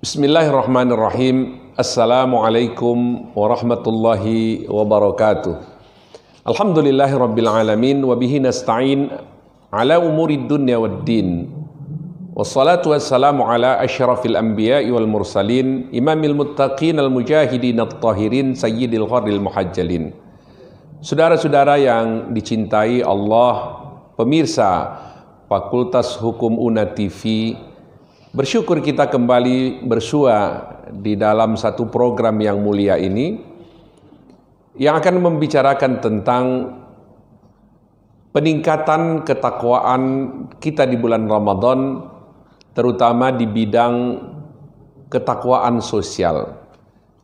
Bismillahirrahmanirrahim. Assalamualaikum warahmatullahi wabarakatuh. Alhamdulillahi rabbil alamin wa bihi nasta'in ala umurid dunya waddin. Wassalatu wassalamu ala asyrafil anbiya'i wal mursalin, imamil muttaqin al mujahidin at-tahirin, sayyidil gharril muhajjalin. Saudara-saudara yang dicintai Allah, pemirsa Fakultas Hukum UNA TV, bersyukur kita kembali bersua di dalam satu program yang mulia ini yang akan membicarakan tentang peningkatan ketakwaan kita di bulan Ramadan, terutama di bidang ketakwaan sosial.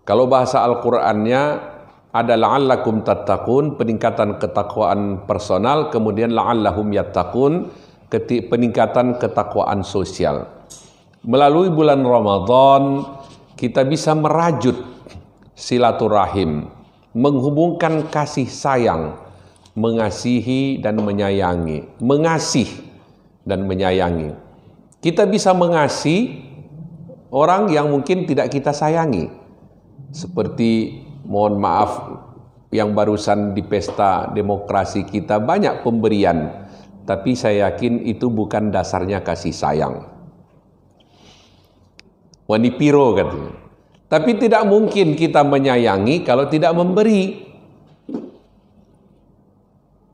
Kalau bahasa Al-Qur'annya ada la'allakum tattaqun, peningkatan ketakwaan personal, kemudian la'allahum yattaqun, peningkatan ketakwaan sosial. Melalui bulan Ramadan, kita bisa merajut silaturahim, menghubungkan kasih sayang, mengasihi dan menyayangi, mengasih dan menyayangi. Kita bisa mengasihi orang yang mungkin tidak kita sayangi. Seperti, mohon maaf, yang barusan di pesta demokrasi kita banyak pemberian, tapi saya yakin itu bukan dasarnya kasih sayang. Wanipiro katanya. Tapi tidak mungkin kita menyayangi kalau tidak memberi.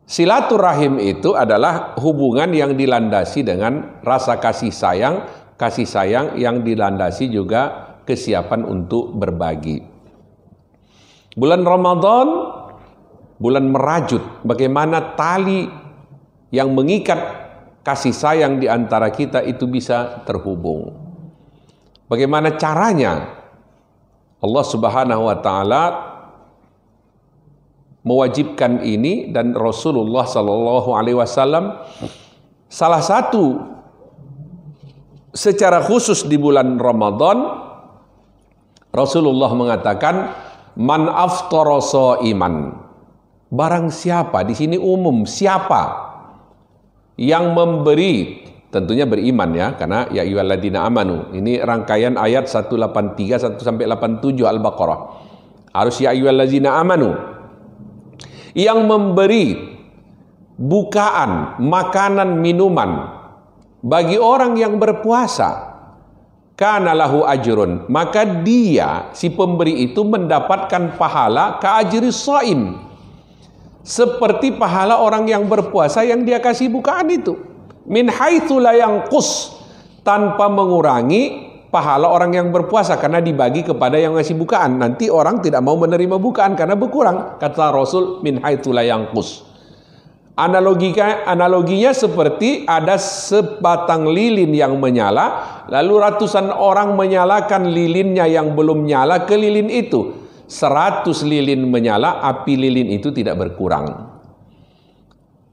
Silaturahim itu adalah hubungan yang dilandasi dengan rasa kasih sayang yang dilandasi juga kesiapan untuk berbagi. Bulan Ramadan, bulan merajut, bagaimana tali yang mengikat kasih sayang di antara kita itu bisa terhubung. Bagaimana caranya? Allah Subhanahu wa taala mewajibkan ini, dan Rasulullah sallallahu alaihi wasallam salah satu secara khusus di bulan Ramadan Rasulullah mengatakan man aftara shaiman, barang siapa, di sini umum, siapa yang memberi, tentunya beriman ya, karena ya ayyuhalladzina amanu. Ini rangkaian ayat 183 sampai 87 Al-Baqarah. Harus ya ayyuhalladzina amanu. Yang memberi bukaan, makanan, minuman bagi orang yang berpuasa, kana lahu ajrun, maka dia, si pemberi itu mendapatkan pahala ka ajri shaim, seperti pahala orang yang berpuasa yang dia kasih bukaan itu. Min haitsu la yanqus, tanpa mengurangi pahala orang yang berpuasa, karena dibagi kepada yang ngasih bukaan. Nanti orang tidak mau menerima bukaan karena berkurang. Kata Rasul, min haitsu la yanqus. Analoginya seperti ada sebatang lilin yang menyala, lalu ratusan orang menyalakan lilinnya yang belum nyala ke lilin itu. 100 lilin menyala, api lilin itu tidak berkurang.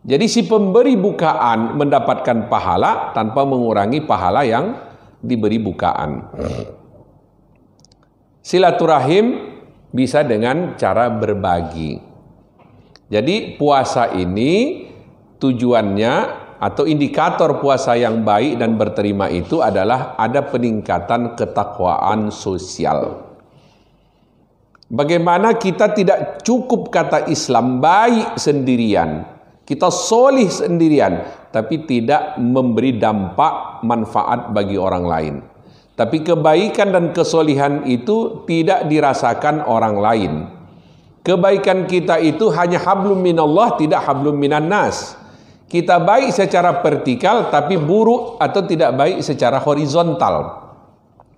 Jadi si pemberi bukaan mendapatkan pahala tanpa mengurangi pahala yang diberi bukaan. Silaturahim bisa dengan cara berbagi. Jadi puasa ini tujuannya atau indikator puasa yang baik dan berterima itu adalah ada peningkatan ketakwaan sosial. Bagaimana kita tidak cukup kata Islam baik sendirian, kita solih sendirian, tapi tidak memberi dampak manfaat bagi orang lain. Tapi kebaikan dan kesolihan itu tidak dirasakan orang lain. Kebaikan kita itu hanya hablum minallah, tidak hablum minan nas. Kita baik secara vertikal, tapi buruk atau tidak baik secara horizontal.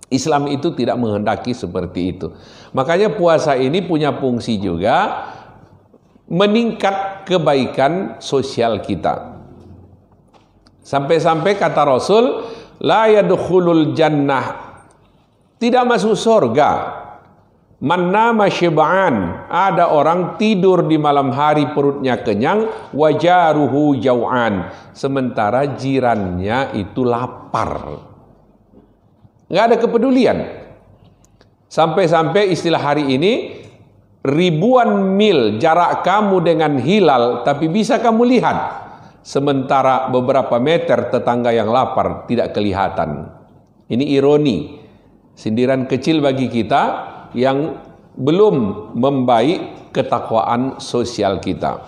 Islam itu tidak menghendaki seperti itu. Makanya puasa ini punya fungsi juga meningkat kebaikan sosial kita. Sampai-sampai kata Rasul, la yadkhulul jannah, tidak masuk surga, man nama syib'an, ada orang tidur di malam hari perutnya kenyang, wajaruhu jau'an, sementara jirannya itu lapar. Nggak ada kepedulian. Sampai-sampai istilah hari ini, ribuan mil jarak kamu dengan hilal, tapi bisa kamu lihat. Sementara beberapa meter tetangga yang lapar tidak kelihatan. Ini ironi. Sindiran kecil bagi kita yang belum membaik ketakwaan sosial kita.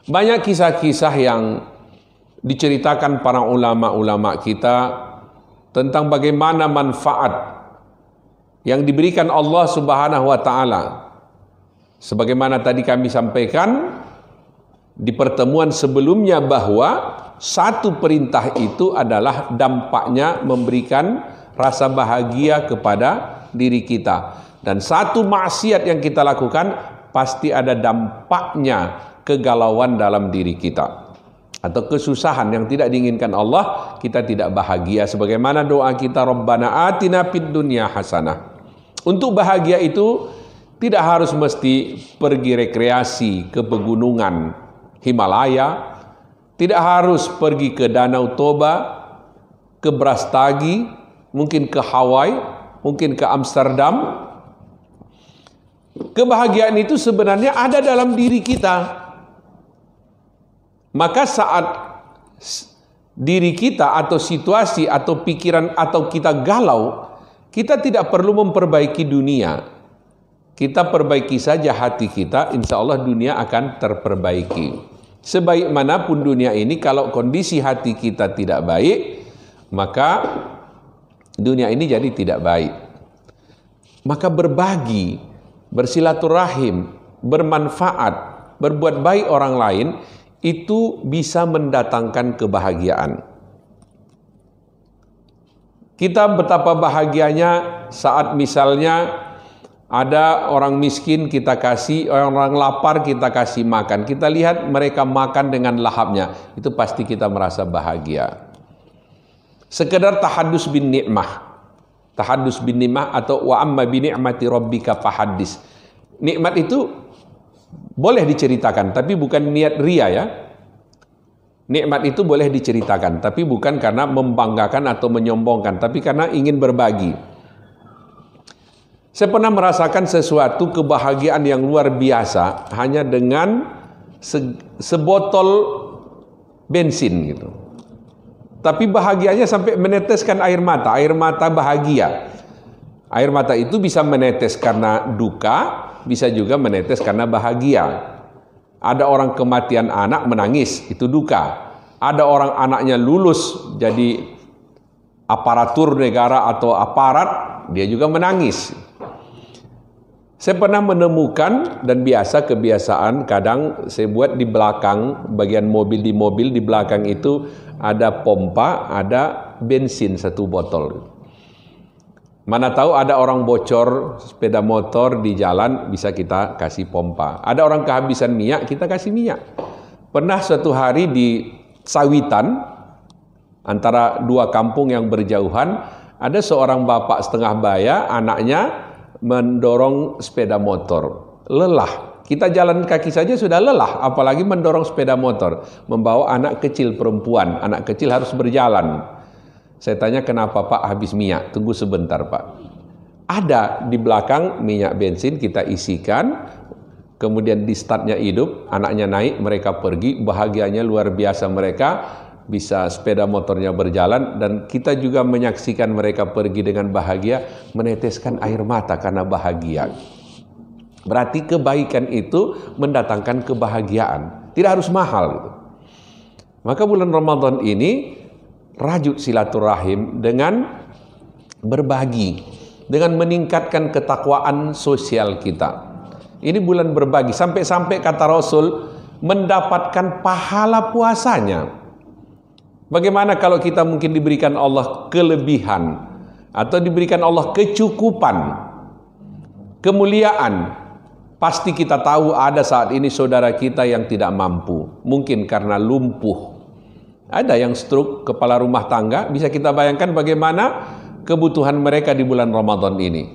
Banyak kisah-kisah yang diceritakan para ulama-ulama kita tentang bagaimana manfaat yang diberikan Allah Subhanahu wa taala. Sebagaimana tadi kami sampaikan di pertemuan sebelumnya bahwa satu perintah itu adalah dampaknya memberikan rasa bahagia kepada diri kita. Dan satu maksiat yang kita lakukan pasti ada dampaknya kegalauan dalam diri kita. Atau kesusahan yang tidak diinginkan Allah, kita tidak bahagia. Sebagaimana doa kita, Rabbana atina fid dunya hasanah. Untuk bahagia itu tidak harus mesti pergi rekreasi ke pegunungan Himalaya, tidak harus pergi ke Danau Toba, ke Brastagi, mungkin ke Hawaii, mungkin ke Amsterdam. Kebahagiaan itu sebenarnya ada dalam diri kita. Maka saat diri kita atau situasi atau pikiran atau kita galau, kita tidak perlu memperbaiki dunia. Kita perbaiki saja hati kita, insya Allah dunia akan terperbaiki. Sebaik manapun dunia ini, kalau kondisi hati kita tidak baik, maka dunia ini jadi tidak baik. Maka berbagi, bersilaturahim, bermanfaat, berbuat baik orang lain, itu bisa mendatangkan kebahagiaan. Kita betapa bahagianya saat misalnya ada orang miskin kita kasih, orang lapar kita kasih makan. Kita lihat mereka makan dengan lahapnya, itu pasti kita merasa bahagia. Sekedar tahadus bin ni'mah. Tahadus bin ni'mah atau wa amma bi ni'mati rabbika fahaddis. Nikmat itu boleh diceritakan, tapi bukan niat ria ya. Nikmat itu boleh diceritakan, tapi bukan karena membanggakan atau menyombongkan, tapi karena ingin berbagi. Saya pernah merasakan sesuatu kebahagiaan yang luar biasa hanya dengan sebotol bensin gitu. Tapi bahagianya sampai meneteskan air mata bahagia. Air mata itu bisa menetes karena duka, bisa juga menetes karena bahagia. Ada orang kematian anak menangis, itu duka. Ada orang anaknya lulus jadi aparatur negara atau aparat, dia juga menangis. Saya pernah menemukan, dan biasa kebiasaan kadang saya buat di belakang bagian mobil, di belakang itu ada pompa, ada bensin 1 botol. Mana tahu ada orang bocor sepeda motor di jalan, bisa kita kasih pompa. Ada orang kehabisan minyak, kita kasih minyak. Pernah suatu hari di Sawitan, antara 2 kampung yang berjauhan, ada seorang bapak setengah baya, anaknya mendorong sepeda motor. Lelah. Kita jalan kaki saja sudah lelah, apalagi mendorong sepeda motor. Membawa anak kecil perempuan, anak kecil harus berjalan. Saya tanya, kenapa Pak habis minyak? Tunggu sebentar Pak. Ada di belakang minyak bensin, kita isikan, kemudian di startnya hidup, anaknya naik, mereka pergi, bahagianya luar biasa mereka, bisa sepeda motornya berjalan, dan kita juga menyaksikan mereka pergi dengan bahagia, meneteskan air mata karena bahagia. Berarti kebaikan itu mendatangkan kebahagiaan, tidak harus mahal gitu. Maka bulan Ramadan ini rajut silaturahim dengan berbagi, dengan meningkatkan ketakwaan sosial kita. Ini bulan berbagi, sampai-sampai kata Rasul mendapatkan pahala puasanya. Bagaimana kalau kita mungkin diberikan Allah kelebihan atau diberikan Allah kecukupan, kemuliaan? Pasti kita tahu ada saat ini saudara kita yang tidak mampu, mungkin karena lumpuh. Ada yang stroke, kepala rumah tangga, bisa kita bayangkan bagaimana kebutuhan mereka di bulan Ramadan ini.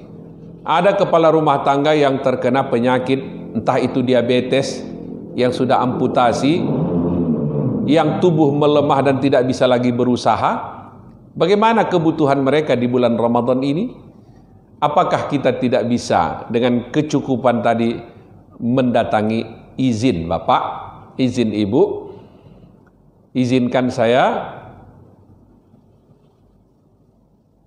Ada kepala rumah tangga yang terkena penyakit, entah itu diabetes, yang sudah amputasi, yang tubuh melemah dan tidak bisa lagi berusaha. Bagaimana kebutuhan mereka di bulan Ramadan ini? Apakah kita tidak bisa dengan kecukupan tadi mendatangi izin Bapak, izin Ibu, izinkan saya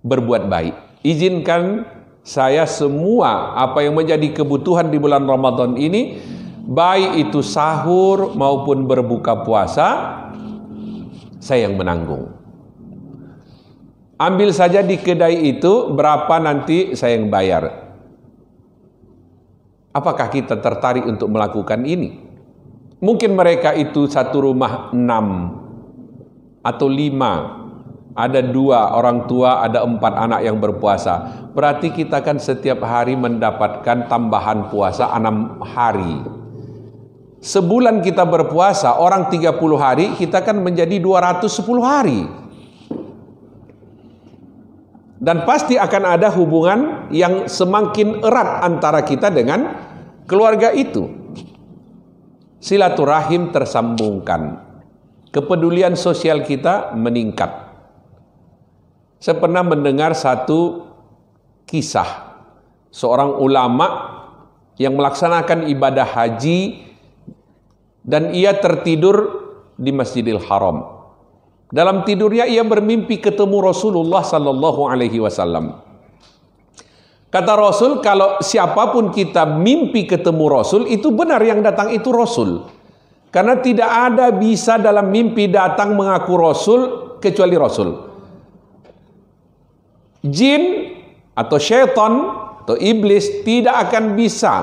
berbuat baik. izinkan saya semua apa yang menjadi kebutuhan di bulan Ramadan ini, baik itu sahur maupun berbuka puasa, saya yang menanggung. Ambil saja di kedai itu, berapa nanti saya yang bayar. Apakah kita tertarik untuk melakukan ini? Mungkin mereka itu satu rumah 6 atau 5. Ada 2 orang tua, ada 4 anak yang berpuasa. Berarti kita kan setiap hari mendapatkan tambahan puasa 6 hari. Sebulan kita berpuasa, orang 30 hari, kita kan menjadi 210 hari. Dan pasti akan ada hubungan yang semakin erat antara kita dengan keluarga itu. Silaturahim tersambungkan. Kepedulian sosial kita meningkat. Saya pernah mendengar satu kisah. Seorang ulama yang melaksanakan ibadah haji dan ia tertidur di Masjidil Haram. Dalam tidurnya ia bermimpi ketemu Rasulullah sallallahu alaihi wasallam. Kata Rasul, kalau siapapun kita mimpi ketemu Rasul, itu benar yang datang itu Rasul. Karena tidak ada bisa dalam mimpi datang mengaku Rasul kecuali Rasul. Jin atau syaitan atau iblis tidak akan bisa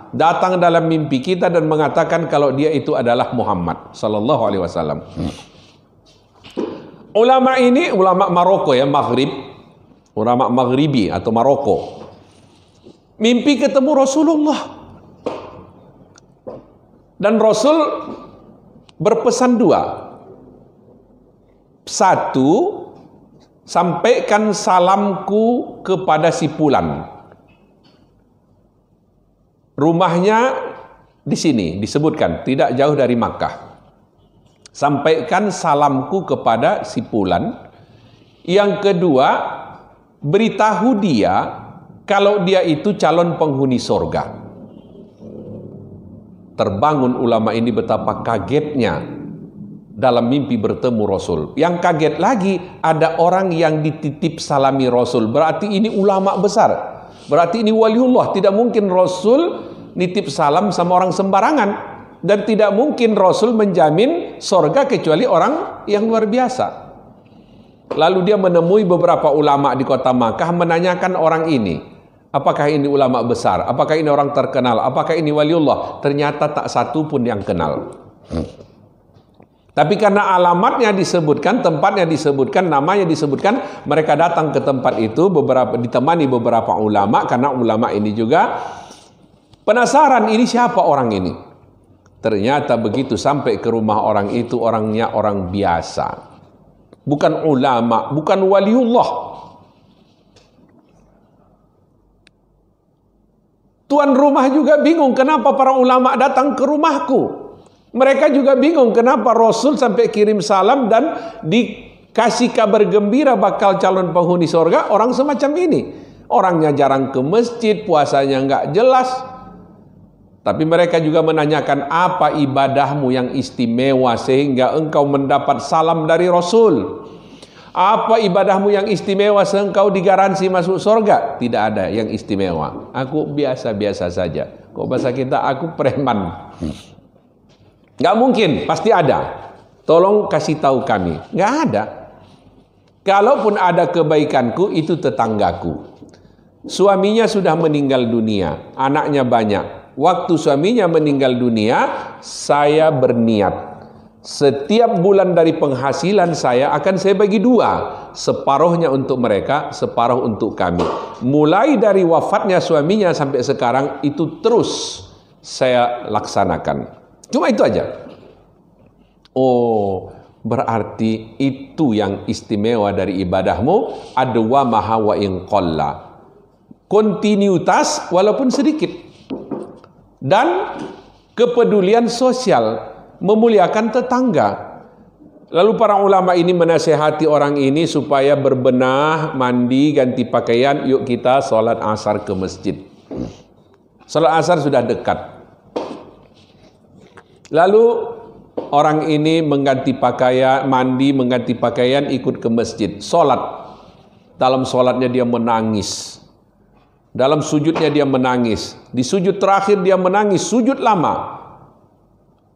datang dalam mimpi kita dan mengatakan kalau dia itu adalah Muhammad sallallahu alaihi wasallam. Ulama ini, ulama Maroko ya, Maghrib, ulama Maghribi atau Maroko, mimpi ketemu Rasulullah. Dan Rasul berpesan 2. 1, sampaikan salamku kepada si Fulan. Rumahnya di sini disebutkan, tidak jauh dari Makkah. Sampaikan salamku kepada si Fulan. Yang kedua, beritahu dia kalau dia itu calon penghuni sorga. Terbangun ulama ini betapa kagetnya dalam mimpi bertemu Rasul. Yang kaget lagi, ada orang yang dititip salami Rasul. Berarti ini ulama besar. Berarti ini waliullah. Tidak mungkin Rasul nitip salam sama orang sembarangan. Dan tidak mungkin Rasul menjamin sorga kecuali orang yang luar biasa. Lalu dia menemui beberapa ulama di kota Makkah, menanyakan orang ini, apakah ini ulama besar, apakah ini orang terkenal, apakah ini waliullah. Ternyata tak satu pun yang kenal. Tapi karena alamatnya disebutkan, tempatnya disebutkan, namanya disebutkan, mereka datang ke tempat itu ditemani beberapa ulama, karena ulama ini juga penasaran, ini siapa orang ini. Ternyata begitu sampai ke rumah orang itu, orangnya orang biasa. Bukan ulama, bukan waliullah. Tuan rumah juga bingung kenapa para ulama datang ke rumahku. Mereka juga bingung kenapa Rasul sampai kirim salam dan dikasih kabar gembira bakal calon penghuni surga orang semacam ini. Orangnya jarang ke masjid, puasanya nggak jelas. Tapi mereka juga menanyakan, apa ibadahmu yang istimewa sehingga engkau mendapat salam dari Rasul? Apa ibadahmu yang istimewa sehingga engkau digaransi masuk surga? Tidak ada yang istimewa. Aku biasa-biasa saja. Kok bahasa kita, aku preman. Gak mungkin, pasti ada. Tolong kasih tahu kami. Gak ada. Kalaupun ada kebaikanku, itu tetanggaku. Suaminya sudah meninggal dunia, anaknya banyak. Waktu suaminya meninggal dunia, saya berniat setiap bulan dari penghasilan saya akan saya bagi 2, separuhnya untuk mereka, separuh untuk kami. Mulai dari wafatnya suaminya sampai sekarang itu terus saya laksanakan. Cuma itu aja. Oh, berarti itu yang istimewa dari ibadahmu, adwa maha wa in qalla. Kontinuitas walaupun sedikit. Dan kepedulian sosial, memuliakan tetangga. Lalu para ulama ini menasihati orang ini supaya berbenah, mandi, ganti pakaian, yuk kita sholat asar ke masjid. Sholat asar sudah dekat. Lalu orang ini mengganti pakaian, mandi, mengganti pakaian, ikut ke masjid, sholat. Dalam sholatnya dia menangis. Dalam sujudnya dia menangis. Di sujud terakhir dia menangis, sujud lama.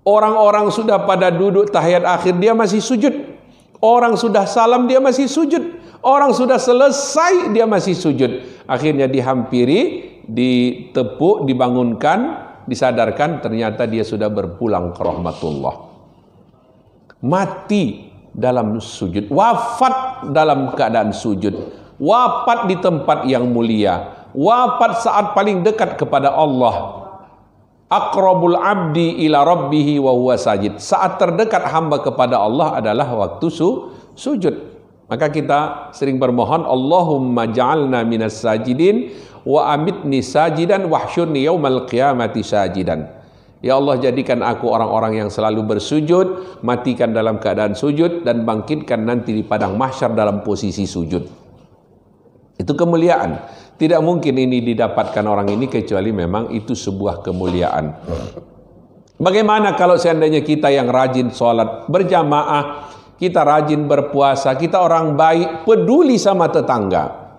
Orang-orang sudah pada duduk tahiyat akhir, dia masih sujud. Orang sudah salam, dia masih sujud. Orang sudah selesai, dia masih sujud. Akhirnya dihampiri, ditepuk, dibangunkan, disadarkan, ternyata dia sudah berpulang ke rahmatullah. Mati dalam sujud, wafat dalam keadaan sujud, wafat di tempat yang mulia, wafat saat paling dekat kepada Allah. Aqrabul abdi ila rabbihi wa huwa sajid. Saat terdekat hamba kepada Allah adalah waktu sujud. Maka kita sering bermohon, Allahumma ja'alna minas sajidin wa amitni sajidan wahsyurni yaumal qiyamati sajidan. Ya Allah, jadikan aku orang-orang yang selalu bersujud, matikan dalam keadaan sujud, dan bangkitkan nanti di padang mahsyar dalam posisi sujud. Itu kemuliaan. Tidak mungkin ini didapatkan orang ini kecuali memang itu sebuah kemuliaan. Bagaimana kalau seandainya kita yang rajin sholat berjamaah, kita rajin berpuasa, kita orang baik, peduli sama tetangga,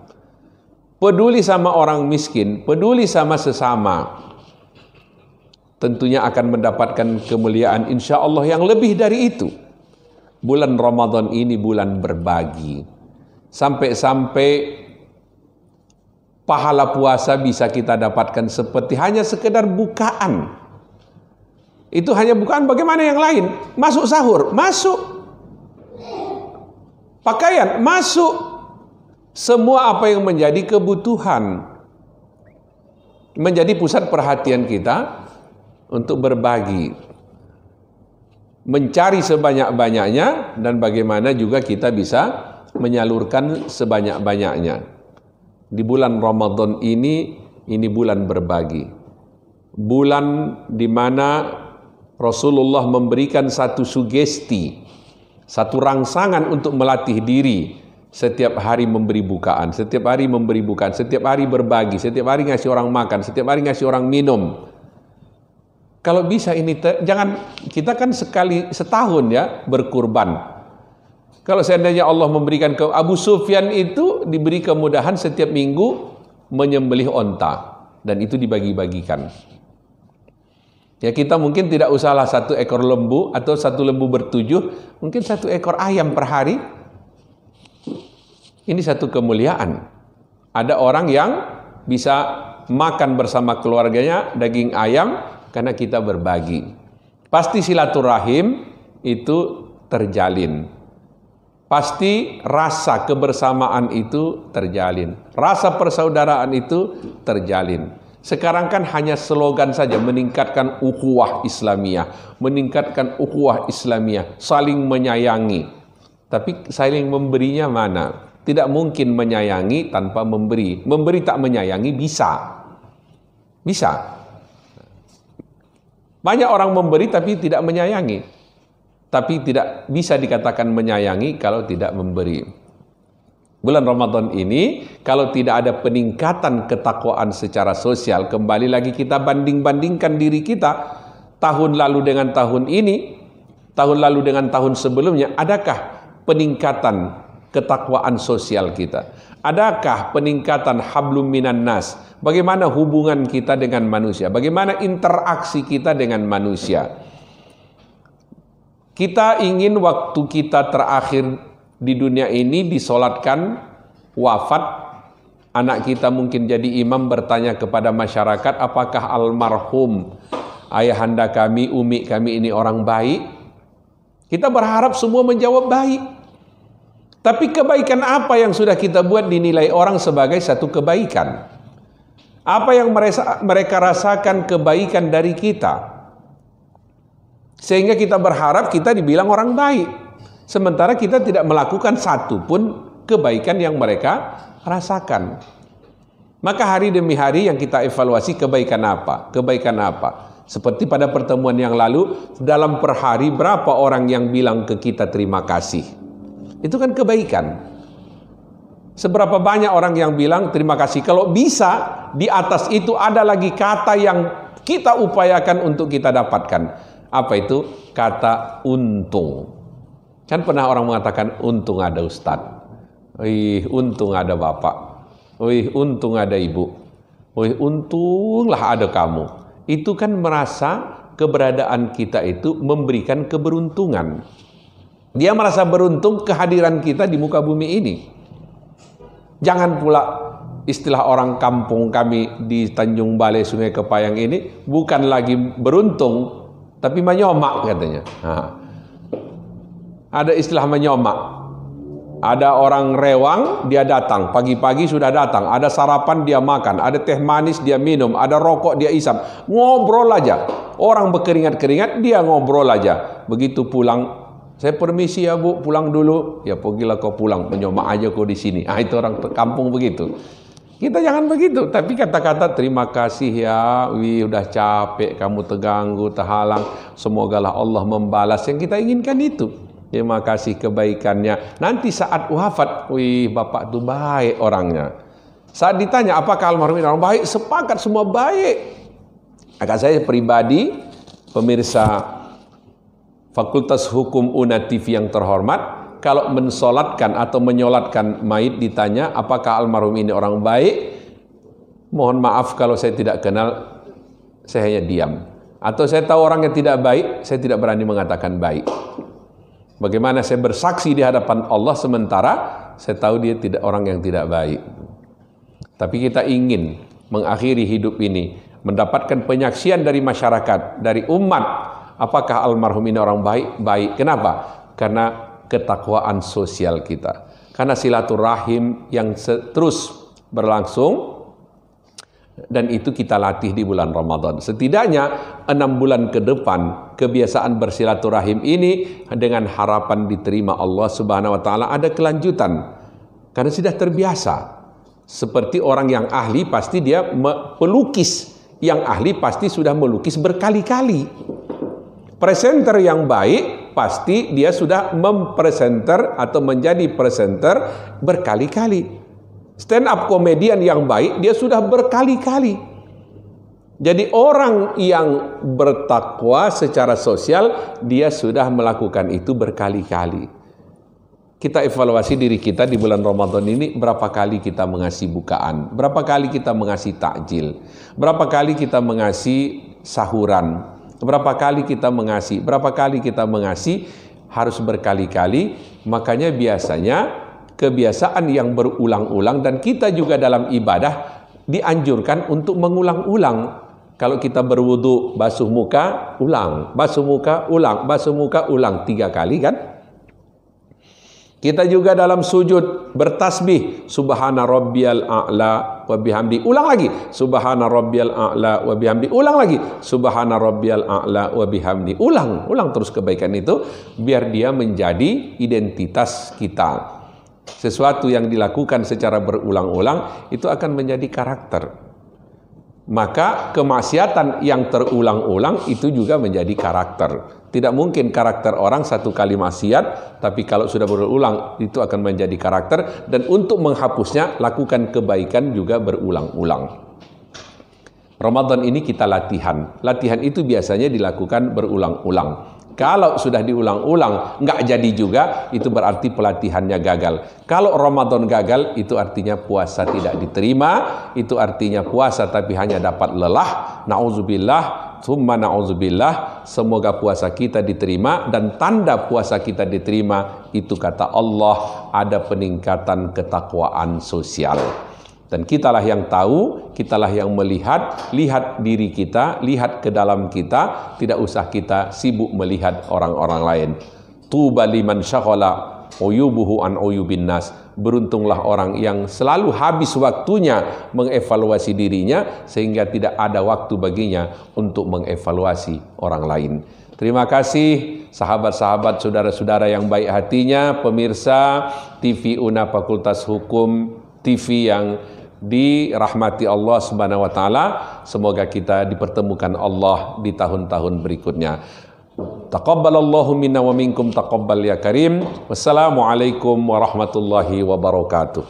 peduli sama orang miskin, peduli sama sesama, tentunya akan mendapatkan kemuliaan insya Allah yang lebih dari itu. Bulan Ramadan ini bulan berbagi. Sampai-sampai pahala puasa bisa kita dapatkan seperti hanya sekedar bukaan. Itu hanya bukaan, bagaimana yang lain? Masuk sahur, masuk. Pakaian, masuk. Semua apa yang menjadi kebutuhan, menjadi pusat perhatian kita untuk berbagi. Mencari sebanyak-banyaknya, dan bagaimana juga kita bisa menyalurkan sebanyak-banyaknya. Di bulan Ramadan ini bulan berbagi. Bulan di mana Rasulullah memberikan satu sugesti, satu rangsangan untuk melatih diri. Setiap hari memberi bukaan, setiap hari memberi bukaan, setiap hari berbagi, setiap hari ngasih orang makan, setiap hari ngasih orang minum. Kalau bisa ini, jangan, kita kan sekali setahun ya berkurban. Kalau seandainya Allah memberikan ke Abu Sufyan itu diberi kemudahan setiap minggu menyembelih onta, dan itu dibagi-bagikan. Ya, kita mungkin tidak usahlah 1 ekor lembu atau 1 lembu bertujuh, mungkin 1 ekor ayam per hari. Ini satu kemuliaan. Ada orang yang bisa makan bersama keluarganya daging ayam karena kita berbagi. Pasti silaturahim itu terjalin. Pasti rasa kebersamaan itu terjalin. Rasa persaudaraan itu terjalin. Sekarang kan hanya slogan saja, meningkatkan ukhuwah Islamiyah, meningkatkan ukhuwah Islamiyah, saling menyayangi. Tapi saling memberinya mana? Tidak mungkin menyayangi tanpa memberi. Memberi tak menyayangi bisa. Bisa. Banyak orang memberi tapi tidak menyayangi. Tapi tidak bisa dikatakan menyayangi kalau tidak memberi. Bulan Ramadan ini, kalau tidak ada peningkatan ketakwaan secara sosial, kembali lagi kita banding-bandingkan diri kita, tahun lalu dengan tahun ini, tahun lalu dengan tahun sebelumnya, adakah peningkatan ketakwaan sosial kita? Adakah peningkatan hablum minan nas? Bagaimana hubungan kita dengan manusia? Bagaimana interaksi kita dengan manusia? Kita ingin waktu kita terakhir di dunia ini disolatkan, wafat, anak kita mungkin jadi imam bertanya kepada masyarakat, apakah almarhum ayahanda kami, umi kami ini orang baik? Kita berharap semua menjawab baik. Tapi kebaikan apa yang sudah kita buat dinilai orang sebagai satu kebaikan? Apa yang mereka rasakan kebaikan dari kita? Sehingga kita berharap kita dibilang orang baik. Sementara kita tidak melakukan satu pun kebaikan yang mereka rasakan. Maka hari demi hari yang kita evaluasi kebaikan apa? Kebaikan apa? Seperti pada pertemuan yang lalu, dalam per hari berapa orang yang bilang ke kita terima kasih? Itu kan kebaikan. Seberapa banyak orang yang bilang terima kasih? Kalau bisa, di atas itu ada lagi kata yang kita upayakan untuk kita dapatkan. Apa itu? Kata untung. Kan pernah orang mengatakan untung ada ustadz. Wih, untung ada bapak. Wih, untung ada ibu. Wih, untunglah ada kamu. Itu kan merasa keberadaan kita itu memberikan keberuntungan. Dia merasa beruntung kehadiran kita di muka bumi ini. Jangan pula istilah orang kampung kami di Tanjung Balai Sungai Kepayang ini bukan lagi beruntung, tapi menyomak katanya. Nah, ada istilah menyomak. Ada orang rewang, dia datang. Pagi-pagi sudah datang. Ada sarapan, dia makan. Ada teh manis, dia minum. Ada rokok, dia isap. Ngobrol aja. Orang berkeringat-keringat, dia ngobrol aja. Begitu pulang, saya permisi ya bu, pulang dulu. Ya pergilah kau pulang, menyomak aja kau di sini. Itu orang kampung begitu. Kita jangan begitu. Tapi kata-kata terima kasih ya. Wih, udah capek, kamu terganggu, terhalang. Semogalah Allah membalas yang kita inginkan itu. Terima kasih kebaikannya. Nanti saat wafat, wih bapak itu baik orangnya. Saat ditanya apakah almarhum ini orang baik, sepakat semua baik. Maka saya pribadi, pemirsa Fakultas Hukum UNA TV yang terhormat, kalau mensolatkan atau menyolatkan mayit ditanya apakah almarhum ini orang baik, mohon maaf kalau saya tidak kenal, saya hanya diam. Atau saya tahu orang yang tidak baik, saya tidak berani mengatakan baik. Bagaimana saya bersaksi di hadapan Allah sementara saya tahu dia tidak orang yang tidak baik. Tapi kita ingin mengakhiri hidup ini, mendapatkan penyaksian dari masyarakat, dari umat, apakah almarhum ini orang baik? Baik. Kenapa? Karena ketakwaan sosial kita. Karena silaturahim yang terus berlangsung, dan itu kita latih di bulan Ramadan. Setidaknya 6 bulan ke depan kebiasaan bersilaturahim ini dengan harapan diterima Allah Subhanahu wa taala ada kelanjutan. Karena sudah terbiasa. Seperti orang yang ahli pasti dia pelukis. Yang ahli pasti sudah melukis berkali-kali. Presenter yang baik pasti dia sudah mempresenter atau menjadi presenter berkali-kali. Stand up komedian yang baik, dia sudah berkali-kali. Jadi orang yang bertakwa secara sosial, dia sudah melakukan itu berkali-kali. Kita evaluasi diri kita di bulan Ramadan ini, berapa kali kita mengasih bukaan, berapa kali kita mengasih takjil, berapa kali kita mengasih sahuran, berapa kali kita mengasih, harus berkali-kali. Makanya biasanya kebiasaan yang berulang-ulang, dan kita juga dalam ibadah dianjurkan untuk mengulang-ulang. Kalau kita berwudu, basuh muka, ulang, basuh muka, ulang, basuh muka, ulang 3 kali kan? Kita juga dalam sujud bertasbih, subhana rabbiyal a'la wa bihamdi, ulang lagi, subhana rabbiyal a'la wa bihamdi, ulang lagi, subhana rabbiyal a'la wa bihamdi, ulang terus kebaikan itu biar dia menjadi identitas kita. Sesuatu yang dilakukan secara berulang-ulang itu akan menjadi karakter. Maka kemaksiatan yang terulang-ulang itu juga menjadi karakter. Tidak mungkin karakter orang 1 kali maksiat, tapi kalau sudah berulang itu akan menjadi karakter. Dan untuk menghapusnya, lakukan kebaikan juga berulang-ulang. Ramadan ini kita latihan. Latihan itu biasanya dilakukan berulang-ulang. Kalau sudah diulang-ulang, nggak jadi juga, itu berarti pelatihannya gagal. Kalau Ramadan gagal, itu artinya puasa tidak diterima, itu artinya puasa tapi hanya dapat lelah. Na'udzubillah, summa na'udzubillah, semoga puasa kita diterima, dan tanda puasa kita diterima, itu kata Allah, ada peningkatan ketakwaan sosial. Dan kitalah yang tahu, kitalah yang melihat, lihat diri kita, lihat ke dalam kita, tidak usah kita sibuk melihat orang-orang lain. Tuba liman syaghala uyubuhu an uyubin nas. Beruntunglah orang yang selalu habis waktunya mengevaluasi dirinya, sehingga tidak ada waktu baginya untuk mengevaluasi orang lain. Terima kasih sahabat-sahabat, saudara-saudara yang baik hatinya, pemirsa TV UNA Fakultas Hukum TV yang dirahmati Allah Subhanahu wa taala. Semoga kita dipertemukan Allah di tahun-tahun berikutnya. Taqabbalallahu minna wa minkum taqabbal ya karim. Wassalamualaikum warahmatullahi wabarakatuh.